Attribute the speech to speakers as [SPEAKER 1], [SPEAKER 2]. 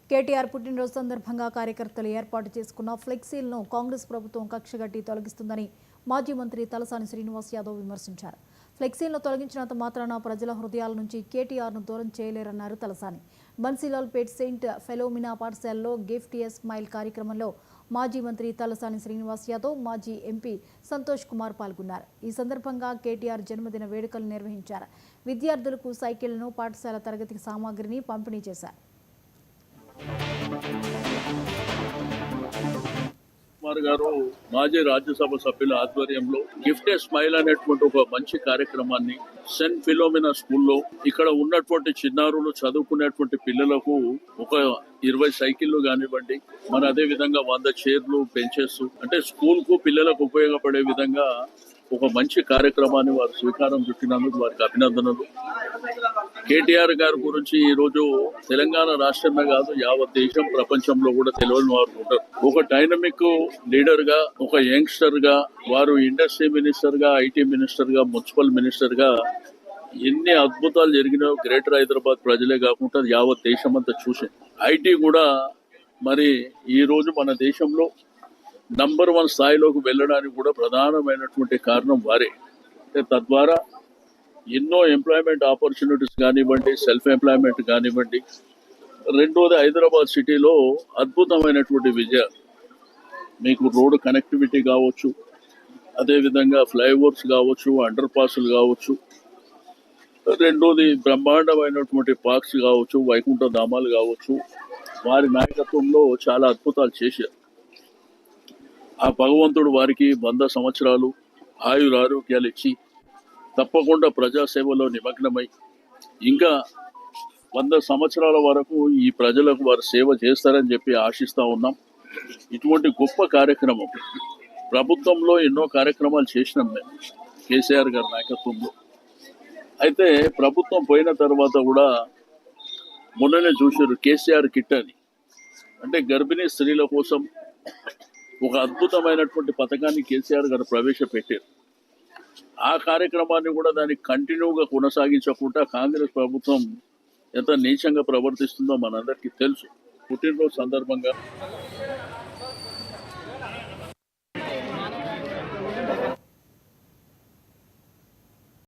[SPEAKER 1] కేటీఆర్ పుట్టినరోజు సందర్భంగా కార్యకర్తలు ఏర్పాటు చేసుకున్న ఫ్లెక్సీలను కాంగ్రెస్ ప్రభుత్వం కక్షగట్టి తొలగిస్తుందని మాజీ మంత్రి తలసాని శ్రీనివాస్ యాదవ్ విమర్శించారు. ఫ్లెక్సీలను తొలగించినంత మాత్రాన ప్రజల హృదయాల నుంచి కేటీఆర్ను దూరం చేయలేరన్నారు తలసాని. బన్సీలాల్పేట్ సెయింట్ ఫెలోమినా పాఠశాలలో గిఫ్ట్ ఎ స్మైల్ కార్యక్రమంలో మాజీ మంత్రి తలసాని శ్రీనివాస్ యాదవ్, మాజీ ఎంపీ సంతోష్ కుమార్ పాల్గొన్నారు. ఈ సందర్భంగా కేటీఆర్ జన్మదిన వేడుకలు నిర్వహించారు. విద్యార్థులకు సైకిళ్లను, పాఠశాల తరగతి సామాగ్రిని పంపిణీ చేశారు.
[SPEAKER 2] కుమార్ గారు మాజీ రాజ్యసభ సభ్యుల ఆధ్వర్యంలో గిఫ్ట్ ఏ స్మైల్ అనేటువంటి ఒక మంచి కార్యక్రమాన్ని సెయింట్ ఫిలోమినా స్కూల్లో ఇక్కడ ఉన్నటువంటి చిన్నారులు చదువుకునేటువంటి పిల్లలకు ఒక 20 సైకిళ్లు కానివ్వండి, మరి అదే విధంగా 100 చైర్లు, బెంచెస్, అంటే స్కూల్ కు పిల్లలకు ఉపయోగపడే విధంగా ఒక మంచి కార్యక్రమాన్ని వారు స్వీకారం చుట్టినందుకు వారికి అభినందనలు. కేటీఆర్ గారి గురించి ఈ రోజు తెలంగాణ రాష్ట్రమే కాదు, యావత్ దేశం, ప్రపంచంలో కూడా తెలియని వారు ఉంటారు. ఒక డైనమిక్ లీడర్ గా, ఒక యంగ్స్టర్ గా, వారు ఇండస్ట్రీ మినిస్టర్ గా, ఐటీ మినిస్టర్ గా, మున్సిపల్ మినిస్టర్ గా ఎన్ని అద్భుతాలు జరిగినాయో గ్రేటర్ హైదరాబాద్ ప్రజలే కాకుండా యావత్ దేశం అంతా చూసింది. ఐటీ కూడా మరి ఈ రోజు మన దేశంలో నంబర్ 1 స్థాయిలోకి వెళ్ళడానికి కూడా ప్రధానమైనటువంటి కారణం వారే. తద్వారా ఎన్నో ఎంప్లాయ్మెంట్ ఆపర్చునిటీస్ కానివ్వండి, సెల్ఫ్ ఎంప్లాయ్మెంట్ కానివ్వండి. రెండోది, హైదరాబాద్ సిటీలో అద్భుతమైనటువంటి విజయాలు, మీకు రోడ్డు కనెక్టివిటీ కావచ్చు, అదేవిధంగా ఫ్లైఓవర్స్ కావచ్చు, అండర్ పాస్లు కావచ్చు. రెండోది, బ్రహ్మాండమైనటువంటి పార్క్స్ కావచ్చు, వైకుంఠ ధామాలు కావచ్చు. వారి నాయకత్వంలో చాలా అద్భుతాలు చేశారు. ఆ భగవంతుడు వారికి 100 సంవత్సరాలు ఆయురారోగ్యాలు ఇచ్చి తప్పకుండా ప్రజాసేవలో నిమగ్నమై ఇంకా 100 సంవత్సరాల వరకు ఈ ప్రజలకు వారు సేవ చేస్తారని చెప్పి ఆశిస్తూ ఉన్నాం. ఇటువంటి గొప్ప కార్యక్రమం ప్రభుత్వంలో ఎన్నో కార్యక్రమాలు చేసినాం మేము కేసీఆర్ గారి నాయకత్వంలో. అయితే ప్రభుత్వం పోయిన తర్వాత కూడా మొన్ననే చూసారు కేసీఆర్ కిట్ అని, అంటే గర్భిణీ స్త్రీల కోసం ఒక అద్భుతమైనటువంటి పథకాన్ని కేసీఆర్ గారు ప్రవేశపెట్టారు. ఆ కార్యక్రమాన్ని కూడా దాన్ని కంటిన్యూగా కొనసాగించకుండా కాంగ్రెస్ ప్రభుత్వం ఎంత నీచంగా ప్రవర్తిస్తుందో మనందరికీ తెలుసు. పుట్టినరోజు సందర్భంగా